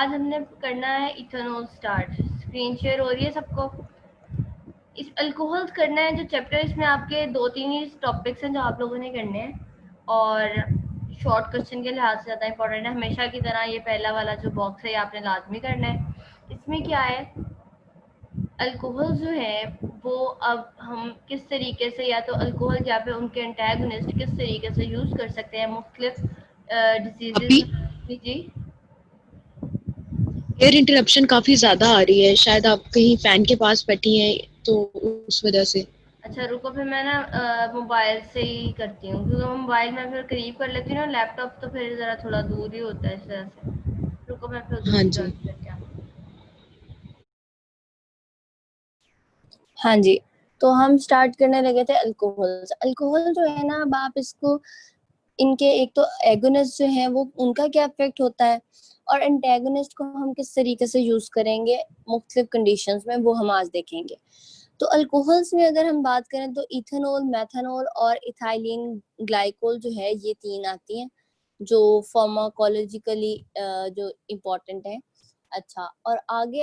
आज हमने करना है इथेनॉल स्टार्ट। स्क्रीन शेयर हो रही है सबको? इस अल्कोहल्स करना है जो चैप्टर, इसमें आपके 2-3 ही टॉपिक्स हैं जो आप लोगों ने करने हैं और शॉर्ट क्वेश्चन के लिहाज से ज़्यादा इंपॉर्टेंट है। हमेशा की तरह ये पहला वाला जो बॉक्स है ये आपने लाजमी करना है। इसमें क्या है, अल्कोहल जो है वो अब हम किस तरीके से, या तो अल्कोहल या फिर उनके एंटागोनिस्ट किस तरीके से यूज़ कर सकते हैं मुख्तलिफ अभी डिजीजेस। जी एयर इंटरप्शन काफी ज्यादा आ रही है, शायद आप कहीं फैन के पास बैठी हैं तो उस वजह से। अच्छा रुको, फिर मैं ना मोबाइल से ही करती हूँ, क्योंकि मोबाइल में फिर करीब कर लेती हूँ ना, लैपटॉप तो फिर ज़रा थोड़ा दूर ही होता है इस तरह से। रुको मैं फिर उधर हाँ से जी। जॉइन करके आती हूँ। हाँ जी, तो हम स्टार्ट करने लगे थे अल्कोहल। अल्कोहल जो है ना, अब आप इसको, इनके एक तो एगोनिस्ट जो है वो उनका क्या इफेक्ट होता है और एंटेगोनिस्ट को हम किस तरीके से यूज करेंगे मुख्तलिफ कंडीशंस में, वो हम आज देखेंगे। तो अल्कोहल्स में अगर हम बात करें तो इथेनॉल, मेथनॉल और इथाइलिन ग्लाइकोल जो है, ये 3 आती हैं जो फार्माकोलॉजिकली जो इम्पोर्टेंट है। अच्छा, और आगे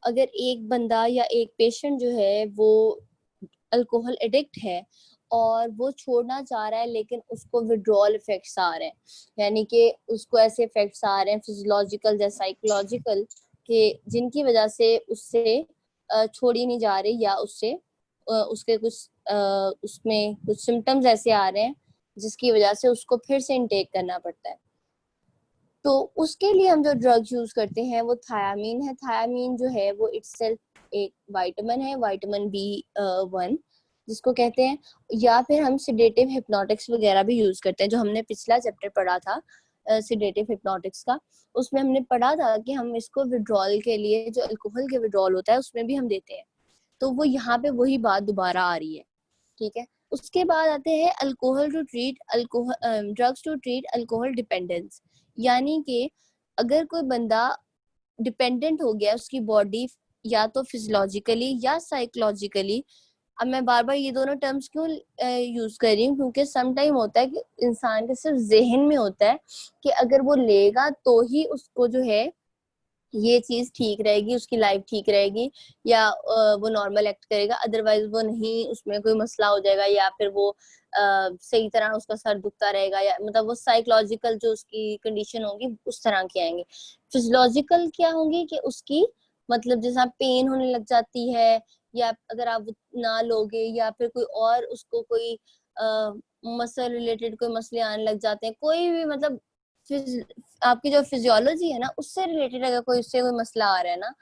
अगर एक बंदा या एक पेशेंट जो है वो अल्कोहल एडिक्ट है और वो छोड़ना चाह रहा है, लेकिन उसको विड्रॉल इफेक्ट्स आ रहे हैं, यानी कि उसको ऐसे इफेक्ट्स आ रहे हैं फिजियोलॉजिकल या साइकोलॉजिकल, कि जिनकी वजह से उससे छोड़ी नहीं जा रही, या उससे उसके उसमें कुछ सिम्टम्स ऐसे आ रहे हैं जिसकी वजह से उसको फिर से इनटेक करना पड़ता है। तो उसके लिए हम जो ड्रग यूज करते हैं वो थायामीन है। थायामीन जो है वो इटसेल्फ एक विटामिन है, विटामिन B1 जिसको कहते हैं, या फिर हम सिडेटिव हिप्नोटिक्स वगैरह भी यूज करते हैं, जो हमने पिछला चैप्टर पढ़ा था सिडेटिव हिप्नोटिक्स का। उसमें हमने पढ़ा था कि हम इसको विड्रॉल के लिए, जो अल्कोहल के विड्रॉल होता है उसमें भी हम देते हैं। तो वो यहाँ पे वही बात दोबारा आ रही है, ठीक है। उसके बाद आते हैं alcohol to treat alcohol, drugs to treat alcohol dependence, यानी कि अगर कोई बंदा डिपेंडेंट हो गया, उसकी बॉडी या तो फिजियोलॉजिकली या साइकोलॉजिकली। अब मैं बार बार ये दोनों टर्म्स क्यों यूज कर रही हूँ, क्योंकि सम टाइम होता है कि इंसान के सिर्फ जहन में होता है कि अगर वो लेगा तो ही उसको जो है ये चीज ठीक रहेगी, उसकी लाइफ ठीक रहेगी, या वो नॉर्मल एक्ट करेगा, अदरवाइज वो नहीं, उसमें कोई मसला हो जाएगा, या फिर वो सही तरह उसका सर दुखता रहेगा, या मतलब वो साइकोलॉजिकल जो उसकी कंडीशन होगी उस तरह की आएंगी। फिजियोलॉजिकल क्या होंगी कि उसकी, मतलब जैसा पेन होने लग जाती है, या अगर आप ना लोगे, या फिर कोई और उसको कोई मसल रिलेटेड कोई मसले आने लग जाते हैं, कोई भी मतलब आपकी जो फिजियोलॉजी है ना उससे रिलेटेड अगर कोई उससे कोई मसला आ रहा है ना,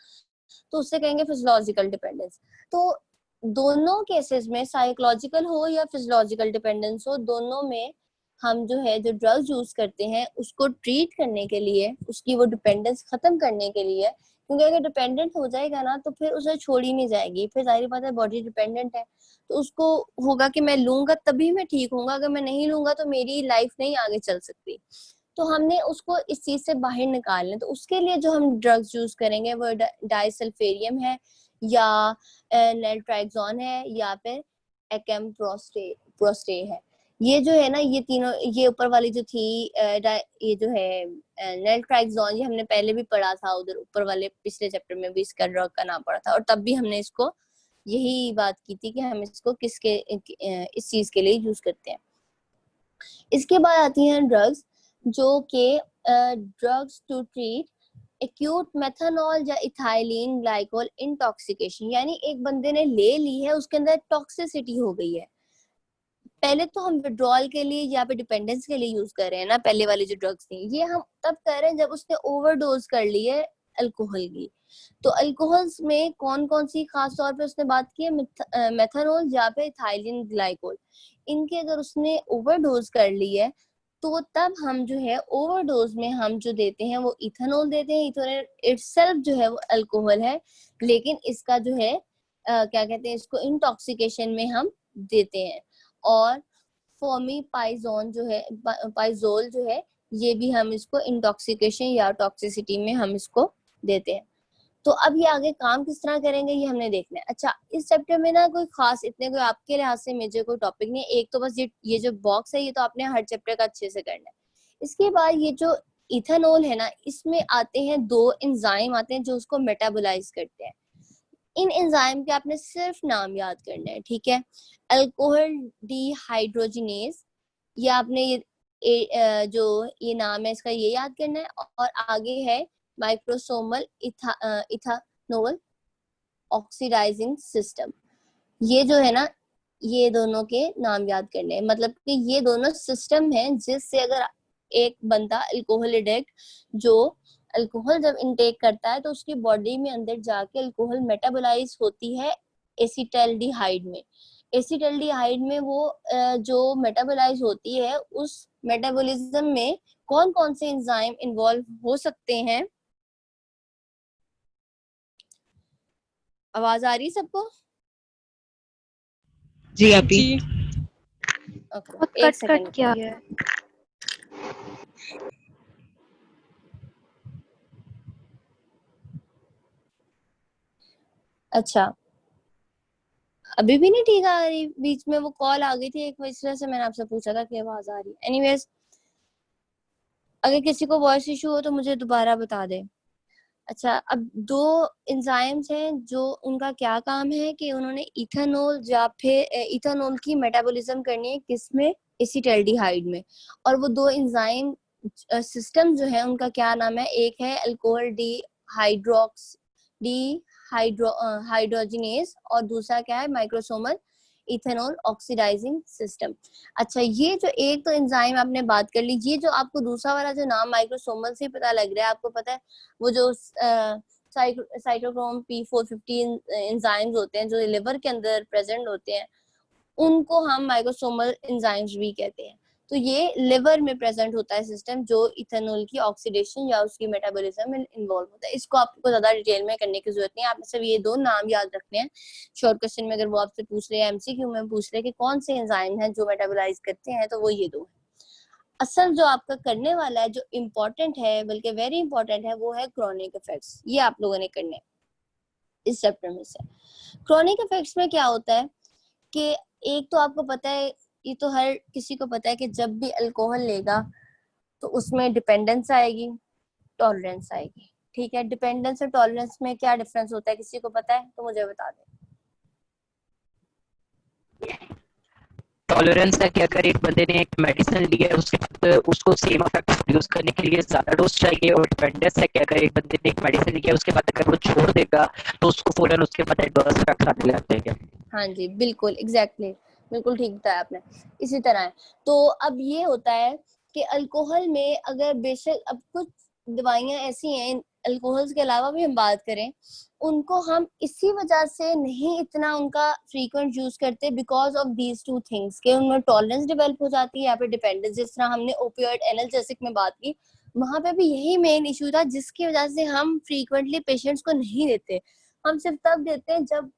तो उससे कहेंगे फिजियोलॉजिकल डिपेंडेंस। तो दोनों केसेस में, साइकोलॉजिकल हो या फिजियोलॉजिकल डिपेंडेंस हो, दोनों में हम जो है जो ड्रग्स यूज करते हैं उसको ट्रीट करने के लिए, उसकी वो डिपेंडेंस खत्म करने के लिए। क्योंकि अगर डिपेंडेंट हो जाएगा ना तो फिर उसे छोड़ी नहीं जाएगी, फिर जाहिर बात है बॉडी डिपेंडेंट है, तो उसको होगा कि मैं लूंगा तभी मैं ठीक होऊंगा, अगर मैं नहीं लूंगा तो मेरी लाइफ नहीं आगे चल सकती। तो हमने उसको इस चीज से बाहर निकालना है, तो उसके लिए जो हम ड्रग्स यूज करेंगे वो डाइसल्फेरियम है, या नेल्ट्राइक्सोन है, या फिर एक्म प्रोस्टे है। ये जो है ना, ये तीनों, ये ऊपर वाली जो थी ये जो है नेल्ट्राइक्सोन, ये हमने पहले भी पढ़ा था, उधर ऊपर वाले पिछले चैप्टर में भी इसका ड्रग का नाम पढ़ा था, और तब भी हमने इसको यही बात की थी कि हम इसको किसके इस चीज के लिए यूज करते हैं। इसके बाद आती हैं ड्रग्स, जो कि drugs to treat acute methanol या इथाइलिन ग्लाइकोल इंटॉक्सिकेशन, यानी एक बंदे ने ले ली है, उसके अंदर टॉक्सिसिटी हो गई है। पहले तो हम विड्रॉल के लिए या फिर डिपेंडेंस के लिए यूज कर रहे हैं ना, पहले वाली जो ड्रग्स थी, ये हम तब कर रहे हैं जब उसने ओवरडोज कर ली है अल्कोहल की। तो अल्कोहल्स में कौन कौन सी, खास तौर पे उसने बात की है मेथनॉल या फिर इथाइलिन ग्लाइकोल, इनके अगर उसने ओवरडोज कर ली है तो तब हम जो है ओवरडोज में हम जो देते हैं वो इथेनॉल देते हैं। इथेनॉल इटसेल्फ जो है वो अल्कोहल है, लेकिन इसका जो है क्या कहते हैं, इसको इंटॉक्सिकेशन में हम देते हैं। और फोमीपाइजोन जो है, पाइजोल जो है, ये भी हम इसको इंटॉक्सिकेशन या टॉक्सिसिटी में हम इसको देते हैं। तो अब ये आगे काम किस तरह करेंगे ये हमने देखना है। अच्छा, इस चैप्टर में ना कोई खास इतने कोई आपके लिहाज से मेजर कोई टॉपिक नहीं है, एक तो बस ये जो बॉक्स है ये तो आपने हर चैप्टर का अच्छे से करना है। इसके बाद ये जो इथेनॉल है ना, इसमें आते हैं दो एंजाइम आते हैं जो उसको मेटाबोलाइज करते हैं। इन एंजाइम के आपने सिर्फ नाम याद करना है, ठीक है। अल्कोहल डिहाइड्रोजिनेज, ये आपने जो ये नाम है इसका ये याद करना है। और आगे है माइक्रोसोमल इथानोल ऑक्सीडाइजिंग सिस्टम, ये जो है ना, ये दोनों के नाम याद करने हैं। मतलब कि ये दोनों सिस्टम हैं जिससे अगर एक बंदा अल्कोहल एडिक्ट जो अल्कोहल जब इनटेक करता है तो उसकी बॉडी में अंदर जाके अल्कोहल मेटाबोलाइज होती है एसिटाल्डिहाइड में। एसिटाल्डिहाइड में वो जो मेटाबोलाइज होती है, उस मेटाबॉलिज्म में कौन कौन से एंजाइम इन्वॉल्व हो सकते हैं? आवाज आ रही है सबको? जी अभी। ओके, बहुत एक कट सेकंड किया है। अच्छा, अभी भी नहीं ठीक आ रही? बीच में वो कॉल आ गई थी एक, इस वजह से मैंने आपसे पूछा था कि आवाज आ रही। एनीवेज, अगर किसी को वॉइस इशू हो तो मुझे दोबारा बता दे। अच्छा, अब दो एंजाइम्स हैं जो उनका क्या काम है कि उन्होंने इथेनॉल या फिर इथेनॉल की मेटाबॉलिज्म करनी है किसमें? एसिटाल्डिहाइड में। और वो दो एंजाइम सिस्टम जो है उनका क्या नाम है? एक है अल्कोहल हाइड्रोजिनेज और दूसरा क्या है? Microsomal ethanol oxidising system. अच्छा, ये जो एक तो एंजाइम आपने बात कर ली, ये जो आपको दूसरा वाला जो नाम माइक्रोसोमल से पता लग रहा है, आपको पता है वो जो साइटोक्रोम P450 एंजाइम्स होते हैं जो लिवर के अंदर प्रेजेंट होते हैं, उनको हम माइक्रोसोमल एंजाइम्स भी कहते हैं। तो ये लिवर में प्रेजेंट होता है सिस्टम जो इथेनॉल की ऑक्सीडेशन या उसकी मेटाबॉलिज्म में इन्वॉल्व होता है। इसको आपको ज्यादा डिटेल में करने की जरूरत नहीं है, आपने सिर्फ ये दो नाम याद रखने हैं। शॉर्ट क्वेश्चन में अगर वो आपसे पूछ रहे हैं, एमसीक्यू में पूछ रहे हैं कि कौन से एंजाइम हैं जो मेटाबोलाइज करते हैं, तो वो ये दो है। असल जो आपका करने वाला है, जो इम्पोर्टेंट है, बल्कि वेरी इंपॉर्टेंट है, वो है क्रोनिक इफेक्ट्स। ये आप लोगों ने करने इस चैप्टर में से। क्रोनिक इफेक्ट्स में क्या होता है कि एक तो आपको पता है, ये तो हर किसी को पता है कि जब भी अल्कोहल लेगा तो उसमें डिपेंडेंस आएगी, टॉलरेंस आएगी। ठीक है, डिपेंडेंस और टॉलरेंस में क्या डिफरेंस होता है? किसी को पता है तो मुझे बता दें। टॉलरेंस है कि अगर एक बंदे ने एक मेडिसिन ली है उसके बाद उसको सेम इफेक्ट प्रोड्यूस करने के लिए ज्यादा डोज चाहिए, और डिपेंडेंस है कि अगर एक बंदे ने एक मेडिसिन ली है उसके बाद अगर वो छोड़ देगा तो उसको फौरन उसके बाद एडवर्स इफेक्ट्स आने लगते हैं। हाँ जी, बिल्कुल एग्जैक्टली, बिल्कुल ठीक बताया आपने। इसी तरह है। तो अब ये होता है कि अल्कोहल में अगर बेशक अब कुछ दवाइयां ऐसी हैं, अल्कोहल्स के अलावा भी हम बात करें, उनको हम इसी वजह से नहीं इतना उनका फ्रीक्वेंट यूज करते because of these two things, कि उनमें टॉलरेंस डेवलप हो जाती है या फिर डिपेंडेंस। जिस तरह हमने ओपियोइड एनाल्जेसिक में बात की, वहां पे भी यही मेन इशू था जिसकी वजह से हम फ्रीक्वेंटली पेशेंट्स को नहीं देते। हम सिर्फ तब देते हैं जब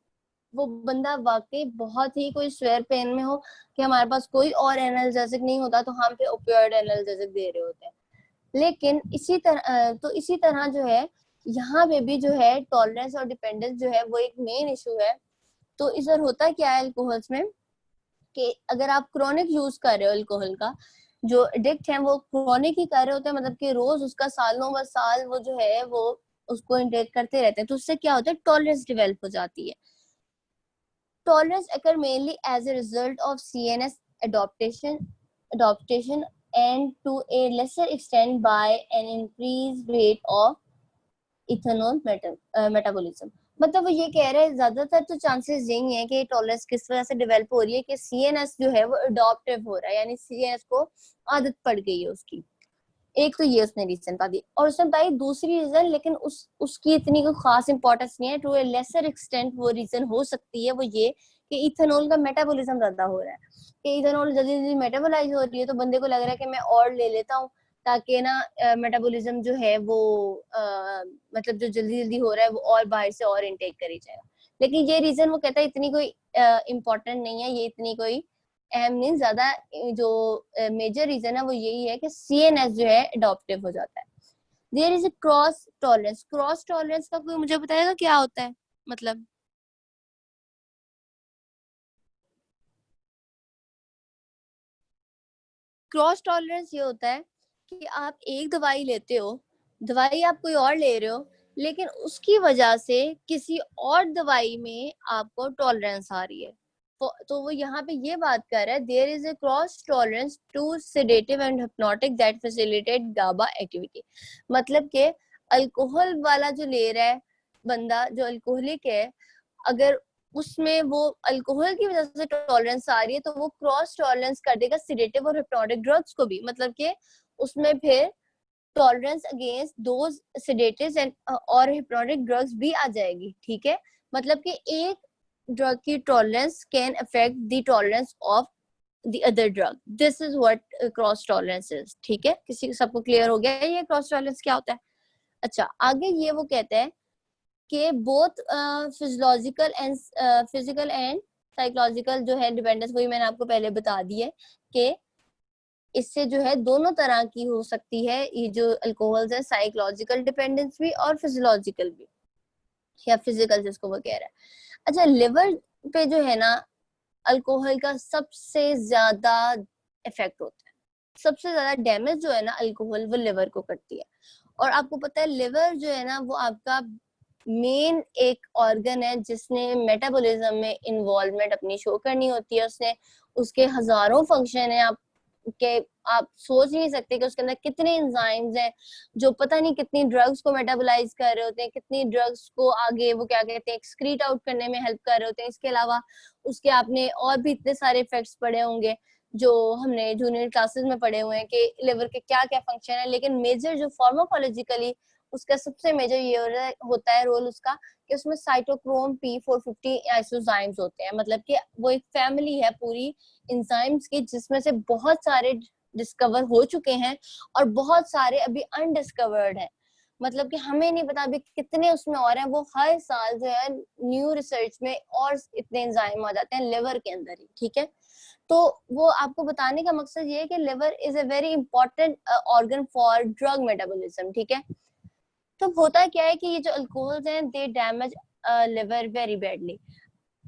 वो बंदा वाकई बहुत ही कोई स्वेयर पेन में हो कि हमारे पास कोई और एनाल्जेसिक नहीं होता, तो हम पे ओपियोइड एनाल्जेसिक दे रहे होते हैं। लेकिन इसी तरह जो है, यहाँ पे भी जो है टॉलरेंस और डिपेंडेंस जो है वो एक मेन इशू है। तो इधर होता क्या है अल्कोहल्स में कि अगर आप क्रोनिक यूज कर रहे हो अल्कोहल का, जो एडिक्ट है वो क्रोनिक ही कर रहे होते हैं, मतलब कि रोज उसका सालों ब साल वो जो है वो उसको इंटेक करते रहते हैं, तो उससे क्या होता है? टॉलरेंस डेवलप हो जाती है। Tolerance occur mainly as a result of CNS adaptation and to a lesser extent by an increased rate of ethanol metabolism। मतलब वो ये कह रहे हैं ज्यादातर तो चांसेस यही है कि टॉलरेंस किस वजह से डेवलप हो रही है कि सीएनएस जो है वो अडॉप्टिव हो रहा है, यानी सीएनएस को आदत पड़ गई है उसकी। एक तो ये उसने रीजन बता दी, और उसने बताई दूसरी रीजन, लेकिन उसकी इतनी कोई खास इंपॉर्टेंस नहीं है। टू ए लेसर एक्सटेंट वो रीजन हो सकती है, वो ये कि इथेनॉल का मेटाबॉलिज्म ज्यादा हो रहा है, कि इथेनॉल जल्दी जल्दी मेटाबोलाइज हो रही है, तो बंदे को लग रहा है कि मैं और ले लेता हूँ ताकि ना मेटाबॉलिज्म जो है वो मतलब जो जल्दी जल्दी हो रहा है वो और बाहर से और इनटेक करी जाएगा। लेकिन ये रीजन वो कहता है इतनी कोई इम्पोर्टेंट नहीं है, ये इतनी कोई अहम नहीं। ज्यादा जो मेजर रीजन है वो यही है कि सीएनएस जो है अडॉप्टिव हो जाता है। There is a cross tolerance. Cross tolerance का कोई मुझे बताएगा क्या होता है? मतलब क्रॉस टॉलरेंस ये होता है कि आप एक दवाई लेते हो, दवाई आप कोई और ले रहे हो, लेकिन उसकी वजह से किसी और दवाई में आपको टॉलरेंस आ रही है। तो वो यहाँ पे ये बात कर रहा है, there is a cross tolerance to sedative and hypnotic that facilitate GABA activity. मतलब के अल्कोहल वाला जो ले रहा है बंदा, जो अल्कोहलिक है, अगर उसमें वो अल्कोहल की वजह से टॉलरेंस आ रही है, तो वो क्रॉस टॉलरेंस कर देगा सेडेटिव और हिप्नोटिक ड्रग्स को भी। मतलब के उसमें फिर tolerance against those sedatives and और हिप्नोटिक ड्रग्स भी आ जाएगी। ठीक है, मतलब कि एक ड्रग की tolerance can affect the tolerance of the other drug. This is what cross tolerance is. ठीक है, किसी सबको क्लियर हो गया ये क्रॉस टॉलरेंस क्या होता है? अच्छा, आगे ये वो कहते हैं कि बोथ फिजिकल एंड साइकोलॉजिकल जो है डिपेंडेंस, वही मैंने आपको पहले बता दी है कि इससे जो है दोनों तरह की हो सकती है ये जो अल्कोहल्स है, साइकोलॉजिकल डिपेंडेंस भी और फिजियोलॉजिकल भी, या फिजिकल जिसको वो कह रहा है। अच्छा, लिवर पे जो है ना अल्कोहल का सबसे ज्यादा इफेक्ट होता है, सबसे ज्यादा डैमेज जो है ना अल्कोहल वो लिवर को करती है। और आपको पता है लिवर जो है ना वो आपका मेन एक ऑर्गन है जिसने मेटाबॉलिज्म में इन्वॉल्वमेंट अपनी शो करनी होती है। उसने उसके हजारों फंक्शन है, आप सोच नहीं सकते कि उसके अंदर कितने एंजाइम्स हैं जो पता नहीं कितनी ड्रग्स को मेटाबोलाइज कर रहे होते हैं, कितनी ड्रग्स को आगे वो क्या कहते हैं एक्सक्रीट आउट करने में हेल्प कर रहे होते हैं। इसके अलावा उसके आपने और भी इतने सारे इफेक्ट्स पढ़े होंगे जो हमने जूनियर क्लासेस में पढ़े हुए हैं कि लिवर के क्या क्या फंक्शन है। लेकिन मेजर जो फार्माकोलॉजिकली उसका सबसे मेजर ये होता है रोल उसका कि उसमें साइटोक्रोम P450 आइसोजाइम्स होते हैं। मतलब कि वो एक फैमिली है पूरी एंजाइम्स की जिसमें से बहुत सारे डिस्कवर हो चुके हैं और बहुत सारे अभी अनडिस्कवर्ड हैं। मतलब कि हमें नहीं पता अभी कितने उसमें और हैं। वो हर साल जो है न्यू रिसर्च में और इतने एंजाइम आ जाते हैं लिवर के अंदर ही। ठीक है, तो वो आपको बताने का मकसद ये है कि liver is a very important organ for drug metabolism. ठीक है, तो होता क्या है कि ये जो अल्कोहल्स हैं दे डैमेज लिवर वेरी बैडली।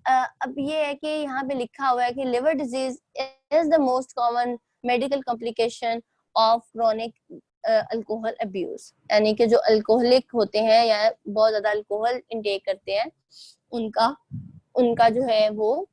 अब ये है कि यहाँ पे लिखा हुआ है कि liver disease is the most common medical complication of chronic alcohol abuse. यानी कि जो अल्कोहलिक होते हैं या बहुत ज्यादा अल्कोहल इंटेक करते हैं उनका उनका जो है वो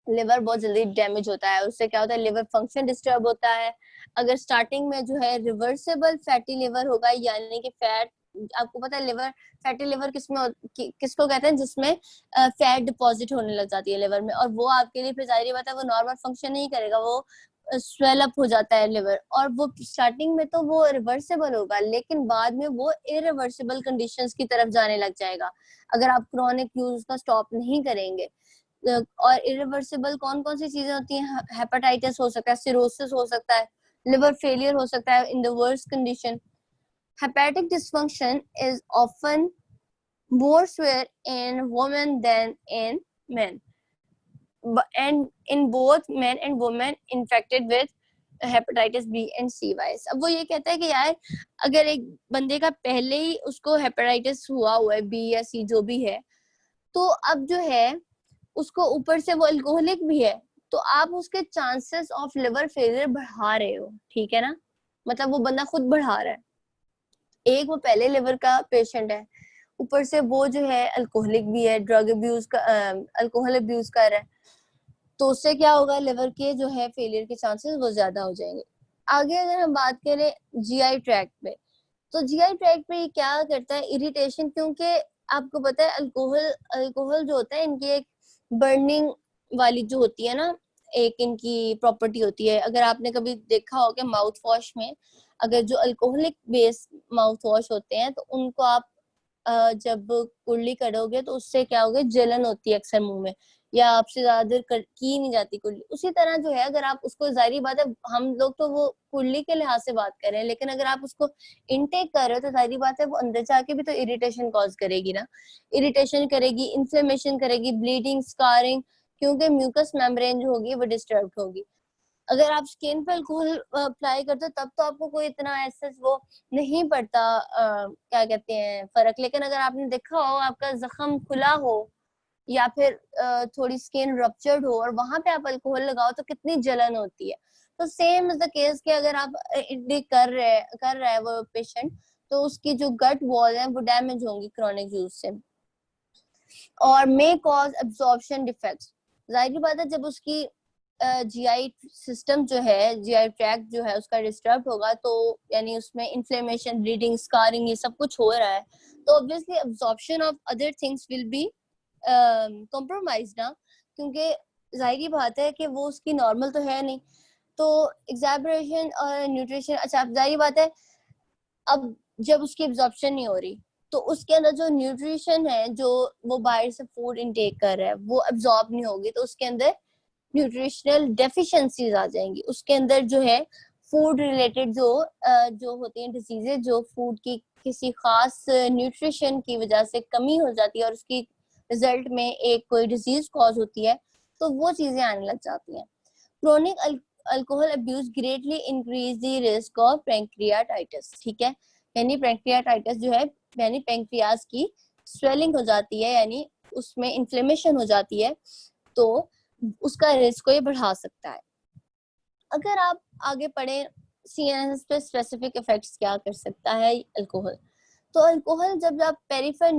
लिवर बहुत जल्दी डैमेज होता है। उससे क्या होता है लिवर फंक्शन डिस्टर्ब होता है। अगर स्टार्टिंग में जो है रिवर्सिबल फैटी लिवर होगा, यानी कि फैट, आपको पता है लिवर फैटी लिवर किसको कहते हैं जिसमें फैट डिपॉजिट होने लग जाती है लिवर में, और वो आपके लिए फिर जाहिर बात है वो नॉर्मल फंक्शन नहीं करेगा, वो स्वेल अप हो जाता है लिवर। और वो स्टार्टिंग में तो वो रिवर्सिबल होगा लेकिन बाद में वो इरिवर्सिबल कंडीशंस की तरफ जाने लग जाएगा अगर आप क्रोनिक यूज का स्टॉप नहीं करेंगे। और इरिवर्सिबल कौन कौन सी चीजें होती हैं? हेपेटाइटिस हो सकता है, सिरोसिस हो सकता है, लिवर फेलियर हो सकता है in the worst condition. Hepatic dysfunction is often more severe in women than in men, and in both men and women infected with hepatitis B and C vice. अब वो ये कहता है कि यार अगर एक बंदे का पहले ही उसको हेपेटाइटिस हुआ है बी या सी जो भी है, तो अब जो है उसको ऊपर से वो अल्कोहलिक भी है, तो आप उसके चांसेस ऑफ लिवर फेलियर बढ़ा रहे हो। ठीक है ना, मतलब वो बंदा खुद बढ़ा रहा है। एक वो पहले लिवर का पेशेंट है, ऊपर से वो जो है अल्कोहलिक भी है, ड्रग अब्यूज का अल्कोहल अब्यूज कर रहा है, तो उससे क्या होगा लिवर के जो है फेलियर के चांसेस वो ज्यादा हो जाएंगे। आगे अगर हम बात करें जीआई ट्रैक्ट पे, तो जीआई ट्रैक्ट पे ये क्या करता है इरिटेशन, क्योंकि आपको पता है अल्कोहल जो होता है इनकी एक बर्निंग वाली जो होती है ना एक इनकी प्रॉपर्टी होती है। अगर आपने कभी देखा हो कि माउथ वॉश में अगर जो अल्कोहलिक बेस्ड माउथ वॉश होते हैं तो उनको आप जब कुल्ली करोगे तो उससे क्या होगा जलन होती है अक्सर मुंह में, या आपसे ज्यादा देर की नहीं जाती कुल्ली। उसी तरह जो है अगर आप उसको, जाहिर बात है हम लोग तो वो कुल्ली के लिहाज से बात कर रहे हैं, लेकिन अगर आप उसको इनटेक कर रहे हो तो जाहिर बात है वो अंदर जाके भी तो इरिटेशन कॉज करेगी ना, इरिटेशन करेगी, इन्फ्लेमेशन करेगी, ब्लीडिंग, स्कारिंग, क्योंकि म्यूकस मेम्ब्रेन जो होगी वो डिस्टर्ब होगी। अगर आप स्किन पे अल्कोहल अप्लाई करते हो तब तो आपको कोई इतना ऐसा वो नहीं पड़ता क्या कहते हैं फर्क। लेकिन अगर आपने देखा हो आपका जख्म खुला हो या फिर थोड़ी स्किन रप्चर्ड हो और वहां पे आप अल्कोहल लगाओ तो कितनी जलन होती है। तो सेम इज द केस कि अगर आप इंटेक कर रहा है वो पेशेंट, तो उसकी जो गट वॉल है वो डैमेज होंगी क्रॉनिक यूज से, और मे कॉज एब्जॉर्प्शन डिफेक्ट्स। जाहिर बात है जब उसकी जीआई सिस्टम जो है, जीआई ट्रैक्ट जो है उसका डिस्टर्ब होगा, तो यानी उसमें इन्फ्लेमेशन, ब्लीडिंग, स्कारिंग ये सब कुछ हो रहा है, तो obviously absorption of other things will be compromise ना, क्योंकि जाहिर बात है कि वो उसकी नॉर्मल तो है नहीं। तो एग्जैबरेशन और न्यूट्रिशन, अच्छा जाहिर बात है अब जब उसकी एब्जॉर्प्शन नहीं हो रही, तो उसके अंदर जो न्यूट्रिशन है जो वो बाहर से फूड इनटेक कर रहा है वो एब्जॉर्ब नहीं होगी, तो उसके अंदर न्यूट्रिशनल डेफिशिएंसीज आ जाएंगी। उसके अंदर जो है फूड रिलेटेड जो होती हैं डिजीजेज, जो फूड की किसी खास न्यूट्रिशन की वजह से कमी हो जाती है और उसकी रिजल्ट में एक कोई डिजीज कॉज होती है, तो वो चीजें आने लग जाती हैं। Chronic alcohol abuse greatly increase the risk of pancreatitis, ठीक है, यानी पैंक्रियाटाइटिस जो है यानी पैंक्रियाज की स्वेलिंग हो जाती है, यानी उसमें इन्फ्लेमेशन हो जाती है, तो उसका रिस्क को ये बढ़ा सकता है। अगर आप आगे पढ़े सीएनएस पे स्पेसिफिक इफेक्ट्स क्या कर सकता है अल्कोहल, तो अल्कोहल जब आप पेरिफेरल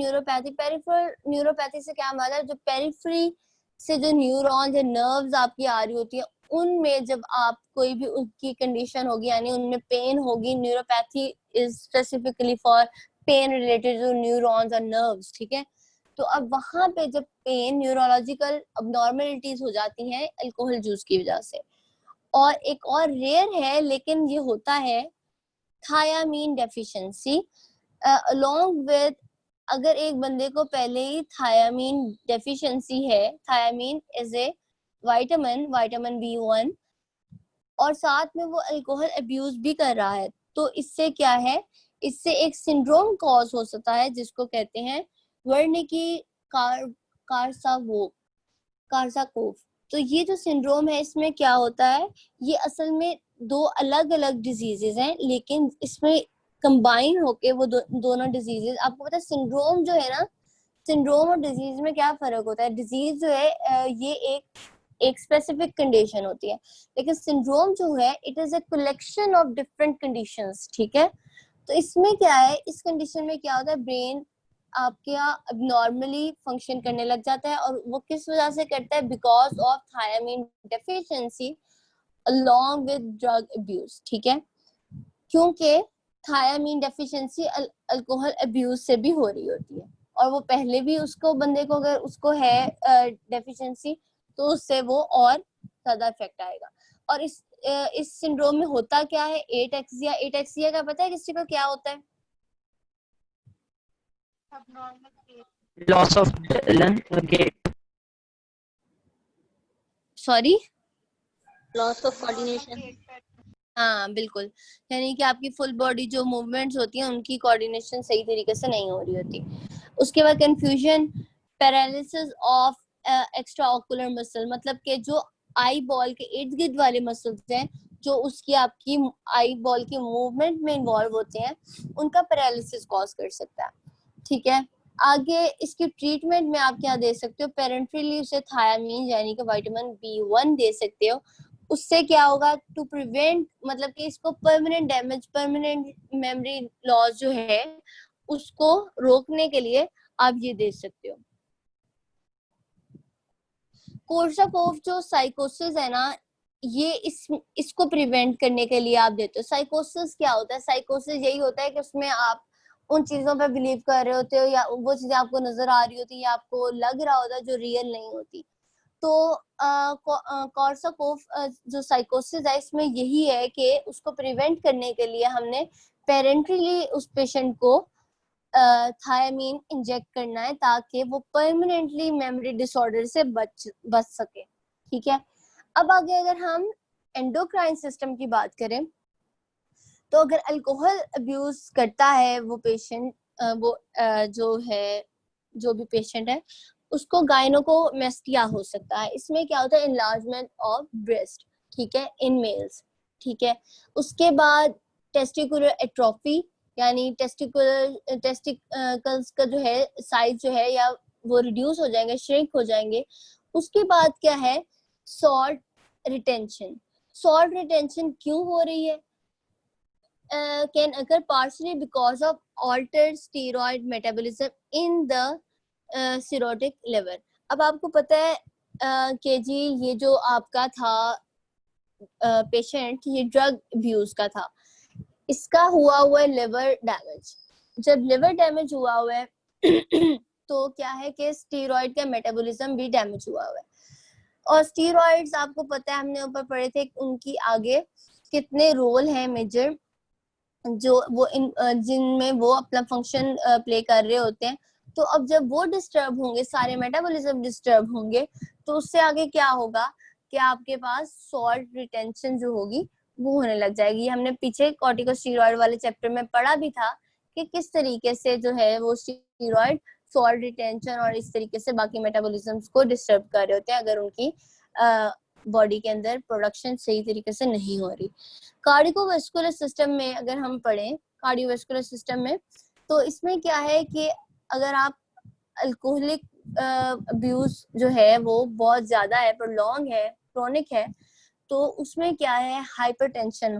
न्यूरोपैथी से क्या मतलब, जो पेरिफेरी से जो न्यूरॉन्स या नर्व्स आपकी आ रही होती है उनमें जब आप कोई भी उनकी कंडीशन होगी, यानी उनमें पेन होगी, neuropathy is specifically for pen related जो न्यूरॉन्स और नर्व्स, ठीक है। तो अब वहां पे जब पेन, न्यूरोलॉजिकल अबनॉर्मलिटीज हो जाती हैं अल्कोहल जूस की वजह से। और एक और रेयर है लेकिन ये होता है, थायामीन डेफिशिएंसी अलोंग विद, अगर एक बंदे को पहले ही थायामीन डेफिशिएंसी है, thiamine is A vitamin B1, और साथ में वो अल्कोहल अब्यूज भी कर रहा है, तो इससे क्या है, इससे एक सिंड्रोम कॉज हो सकता है जिसको कहते हैं वर्निकी कार्साकोफ। तो ये जो सिंड्रोम है इसमें क्या होता है, ये असल में दो अलग अलग डिजीजेस हैं, लेकिन इसमें कंबाइन होके वो दोनों डिजीजेस, आपको पता है सिंड्रोम जो है ना, सिंड्रोम और डिजीज में क्या फर्क होता है, डिजीज जो है ये एक स्पेसिफिक कंडीशन होती है, लेकिन सिंड्रोम जो है it is a collection of different conditions, ठीक है। तो इसमें क्या है, इस कंडीशन में क्या होता है, ब्रेन आपके यहाँ अबनॉर्मली फंक्शन करने लग जाता है, और वो किस वजह से करता है, because of thiamine deficiency along with drug abuse, ठीक है, क्योंकि थायामीन डेफिशिएंसी अल्कोहल अब्यूज से भी हो रही होती है, और वो पहले भी उसको बंदे को अगर उसको है डेफिशिएंसी, तो उससे वो और ज्यादा इफेक्ट आएगा। और इस सिंड्रोम में होता क्या है, एटेक्सिया का पता है किसी को क्या होता है? Loss of gait, sorry, loss of coordination. हाँ बिल्कुल, यानी कि आपकी फुल बॉडी जो मूवमेंट्स होती हैं उनकी कोऑर्डिनेशन सही तरीके से नहीं हो रही होती। उसके बाद confusion, paralysis of extra ocular muscle, मतलब कि जो आई बॉल के इर्द गिर्द वाले मसल्स हैं जो उसकी आपकी आई बॉल की मूवमेंट में इन्वॉल्व होते हैं, उनका पैरालिसिस कॉज कर सकता है, ठीक है। आगे इसकी ट्रीटमेंट में आप क्या दे सकते हो, पेरेंटरली उसे थायामीन यानी कि विटामिन B1 दे सकते हो। उससे क्या होगा, टू प्रिवेंट, मतलब कि इसको permanent damage, permanent memory loss जो है उसको रोकने के लिए आप ये दे सकते हो। कोर्साकोफ जो साइकोसिस है ना, ये इसको प्रिवेंट करने के लिए आप देते हो। साइकोसिस क्या होता है, साइकोसिस यही होता है कि उसमें आप उन चीजों पे बिलीव कर रहे होते हो, या वो चीजें आपको नजर आ रही होती है या आपको लग रहा होता है जो रियल नहीं होती। तो कोर्साकोफ जो साइकोसिस है इसमें यही है कि उसको प्रिवेंट करने के लिए हमने पेरेंटली उस पेशेंट को थायामीन इंजेक्ट करना है, ताकि वो परमानेंटली मेमोरी डिसऑर्डर से बच सके, ठीक है। अब आगे अगर हम एंडोक्राइन सिस्टम की बात करें, तो अगर अल्कोहल अब्यूज करता है वो पेशेंट, जो भी पेशेंट है उसको गायनोकोमेस्टिया हो सकता है। इसमें क्या होता है, इनलार्जमेंट ऑफ ब्रेस्ट, ठीक है, इन मेल्स, ठीक है। उसके बाद टेस्टिकुलर एट्रोफी, यानी टेस्टिकल्स का जो है साइज जो है या वो रिड्यूस हो जाएंगे, श्रिंक हो जाएंगे। उसके बाद क्या है, सॉल्ट रिटेंशन। सॉल्ट रिटेंशन क्यों हो रही है? Can occur partially because of altered steroid metabolism in the cirrhotic liver. अब आपको पता है कि जी ये जो आपका था पेशेंट, ये ड्रग अब्यूज का था, इसका हुआ है लिवर डैमेज। जब लिवर डैमेज हुआ है तो क्या है कि स्टीरॉइड का मेटाबॉलिज्म भी डैमेज हुआ है। और स्टीरॉइड्स आपको पता है, हमने ऊपर पढ़े थे, उनकी आगे कितने रोल हैं मेजर, जो वो जिनमें वो अपना फंक्शन प्ले कर रहे होते हैं। तो अब जब वो डिस्टर्ब होंगे, सारे मेटाबॉलिज्म डिस्टर्ब होंगे, तो उससे आगे क्या होगा कि आपके पास सॉल्ट रिटेंशन जो होगी वो होने लग जाएगी। हमने पीछे कॉर्टिकोस्टेरॉइड वाले चैप्टर में पढ़ा भी था कि किस तरीके से जो है वो स्टेरॉइड सॉल्ट रिटेंशन और इस तरीके से बाकी मेटाबॉलिज्म्स को डिस्टर्ब कर रहे होते हैं अगर उनकी बॉडी के अंदर प्रोडक्शन सही तरीके से नहीं हो रही। कार्डियोवास्कुलर सिस्टम में अगर हम पढ़ें, कार्डियोवास्कुलर सिस्टम में, तो इसमें क्या है कि अगर आप अल्कोहलिक अब्यूज जो है वो बहुत ज्यादा है, प्रोलॉन्ग है, क्रोनिक है, तो उसमें क्या है, हाइपरटेंशन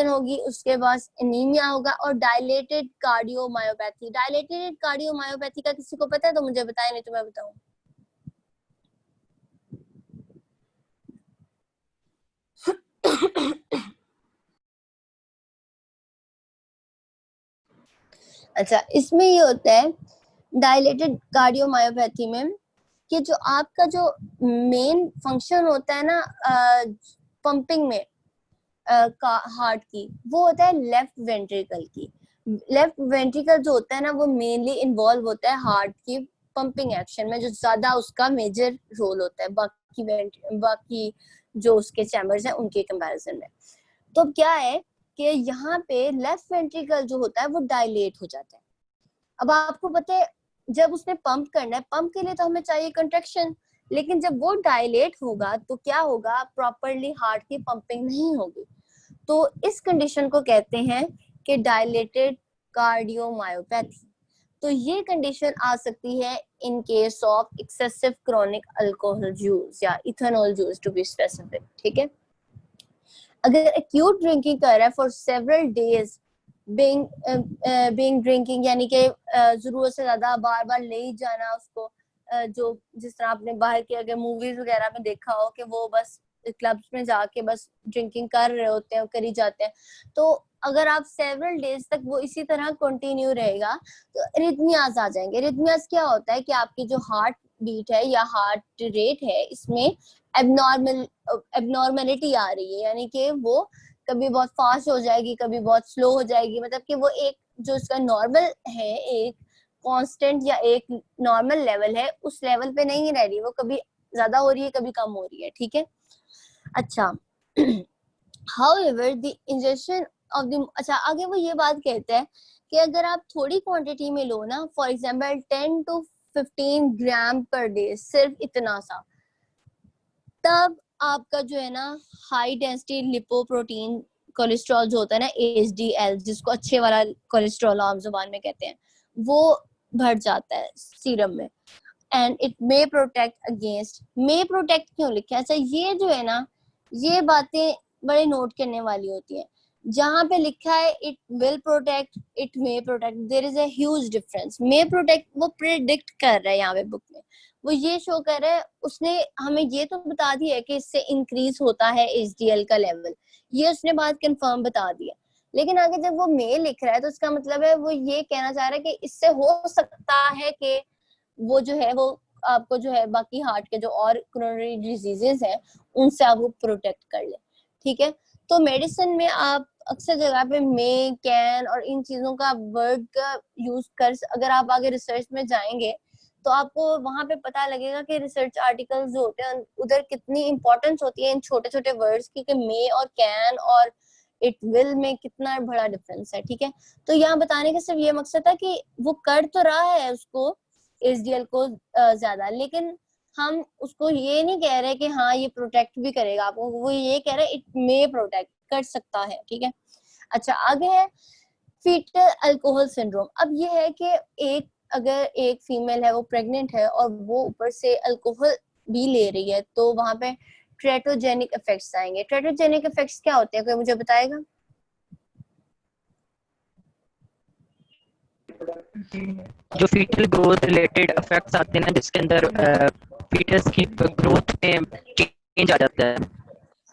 होगी, उसके बाद एनीमिया होगा और डायलेटेड कार्डियोमायोपैथी। डायलेटेड कार्डियोमायोपैथी का किसी को पता है तो मुझे बताएं, नहीं तो मैं बताऊं। अच्छा, इसमें ये होता है डायलेटेड कार्डियोमायोपैथी में कि जो आपका जो मेन फंक्शन होता है ना पंपिंग में हार्ट की, वो होता है लेफ्ट वेंट्रिकल की। लेफ्ट वेंट्रिकल जो होता है ना वो मेनली इन्वॉल्व होता है हार्ट की पंपिंग एक्शन में, जो ज्यादा उसका मेजर रोल होता है बाकी जो उसके चैम्बर्स हैं उनके कंपैरिजन में। तो क्या है कि यहाँ पे लेफ्ट वेंट्रिकल जो होता है वो डायलेट हो जाता है। अब आपको पता है जब उसने पंप करना है, पंप के लिए तो हमें चाहिए कंट्रैक्शन, लेकिन जब वो डायलेट होगा तो क्या होगा, प्रॉपरली हार्ट की पंपिंग नहीं होगी। तो इस कंडीशन को कहते हैं कि डायलेटेड कार्डियोमायोपैथी। तो ये कंडीशन आ सकती है in case of excessive chronic alcohol use या ethanol use to be specific. ठीक है, अगर एक्यूट ड्रिंकिंग कर रहा है for several days, binge drinking यानी कि जरूरत से ज्यादा बार बार ले ही जाना उसको, जो जिस तरह आपने बाहर के अगर मूवीज वगैरह में देखा हो कि वो बस क्लब्स में जाके बस ड्रिंकिंग कर रहे होते हैं, करी जाते हैं। तो अगर आप सेवरल डेज तक वो इसी तरह कंटिन्यू रहेगा तो रिदमियाज आ जाएंगे। रिदमियाज क्या होता है कि आपकी जो हार्ट बीट है या हार्ट रेट है, इसमें एबनॉर्मेलिटी आ रही है, यानी कि वो कभी बहुत फास्ट हो जाएगी, कभी बहुत स्लो हो जाएगी। मतलब कि वो एक जो उसका नॉर्मल है, एक कांस्टेंट या एक नॉर्मल लेवल है, उस लेवल पे नहीं रह रही, वो कभी ज्यादा हो रही है, कभी कम हो रही है। ठीक है, अच्छा however the ingestion of the, अच्छा आगे वो ये बात कहते हैं कि अगर आप थोड़ी क्वांटिटी में लो ना, for example 10 to 15 gram per day, सिर्फ इतना सा, तब आपका जो है ना हाई डेंसिटी लिपोप्रोटीन कोलेस्ट्रॉल जो होता है ना, HDL, जिसको अच्छे वाला कोलेस्ट्रॉल आम जुबान में कहते हैं, वो बढ़ जाता है सीरम में। And it may protect against, may protect क्यों लिखा है? अच्छा, ये जो है ना, ये बातें बड़े नोट करने वाली होती हैं। जहां पे लिखा है it will protect, it may protect, there is a huge difference. May protect वो प्रेडिक्ट कर रहा है, यहाँ पे बुक में वो ये शो कर रहा है, उसने हमें ये तो बता दिया है कि इससे इंक्रीज होता है HDL का लेवल, ये उसने बात कंफर्म बता दिया। लेकिन आगे जब वो मे लिख रहा है तो उसका मतलब है वो ये कहना चाह रहा है कि इससे हो सकता है कि वो जो है वो आपको जो है बाकी हार्ट के जो और क्रोनरी डिजीजेस हैं उनसे आपको प्रोटेक्ट कर ले। ठीक है, तो मेडिसिन में आप अक्सर जगह पे मे, कैन और इन चीजों का वर्ड का यूज कर, अगर आप आगे रिसर्च में जाएंगे तो आपको वहां पे पता लगेगा कि रिसर्च आर्टिकल्स जो होते हैं उधर कितनी इंपॉर्टेंस होती है इन छोटे छोटे वर्ड्स की, कि मे और कैन और इट विल में कितना बड़ा डिफरेंस है। ठीक है, तो यहाँ बताने का सिर्फ ये मकसद था कि वो कर तो रहा है उसको HDL को ज्यादा, लेकिन हम उसको ये नहीं कह रहे कि हाँ ये प्रोटेक्ट भी करेगा आपको, वो ये कह रहे इट मे प्रोटेक्ट कर सकता है। ठीक है, अच्छा आगे है फीटल अल्कोहल सिंड्रोम। अब ये है कि अगर एक फीमेल है वो प्रेग्नेंट है और वो ऊपर से अल्कोहल भी ले रही है, तो वहां पे टेरेटोजेनिक इफेक्ट्स आएंगे। टेरेटोजेनिक इफेक्ट्स क्या होते हैं, कोई मुझे बताएगा? जो फीटल ग्रोथ रिलेटेड इफेक्ट्स आते हैं ना, जिसके अंदर फीटस की ग्रोथ में चेंज आ जाता है।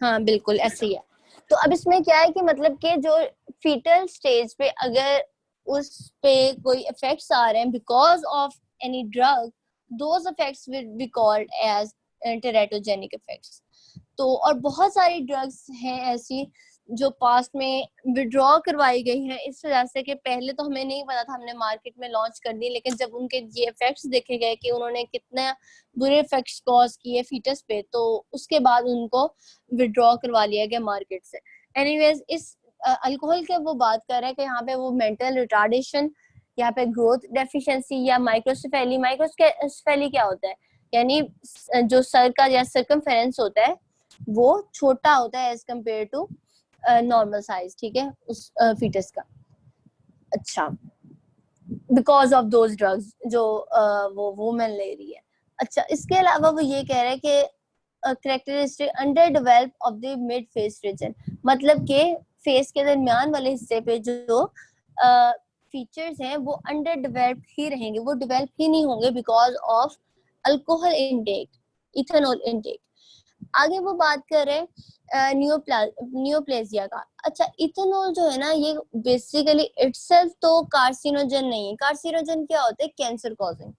हाँ बिल्कुल ऐसे ही है। तो अब इसमें क्या है कि मतलब कि जो फीटल स्टेज पे अगर उस पे कोई इफेक्ट्स आ रहे हैं because of any drug, those effects will be called as teratogenic effects. तो और बहुत सारी ड्रग्स हैं ऐसी जो पास्ट में विड्रॉ करवाई गई हैं इस वजह से कि पहले तो हमें नहीं पता था, हमने मार्केट में लॉन्च कर दी, लेकिन जब उनके ये इफेक्ट्स देखे गए कि उन्होंने कितने बुरे इफेक्ट्स कॉज किए फीटस पे, तो उसके बाद उनको विड्रॉ करवा लिया गया मार्केट से। एनीवेज, इस अल्कोहल के वो बात कर रहे हैं कि यहाँ पे वो मेंटल रिटार्डेशन, यहाँ पे ग्रोथ डेफिशिएंसी या माइक्रोसेफेली। माइक्रोसेफेली क्या होता है, यानी जो सर का या सर्कमफेरेंस होता है वो छोटा होता है as compare to normal size, ठीक है, उस फीटस का। अच्छा, बिकॉज ऑफ दोज ड्रग्स जो वो वुमेन ले रही है। अच्छा, इसके अलावा वो ये कह रहे हैं कि characteristic under develop of the mid face region, मतलब के फेस के दरमियान वाले हिस्से पे जो फीचर्स हैं वो अंडर डेवलप ही रहेंगे, वो डेवलप ही नहीं होंगे because of alcohol intake, ethanol intake. आगे वो बात कर रहे हैं नियोप्लेजिया का। अच्छा, इथेनॉल जो है ना ये बेसिकली इटसेल्फ तो कार्सिनोजन नहीं है। कार्सिनोजन क्या होता है, कैंसर कॉजिंग।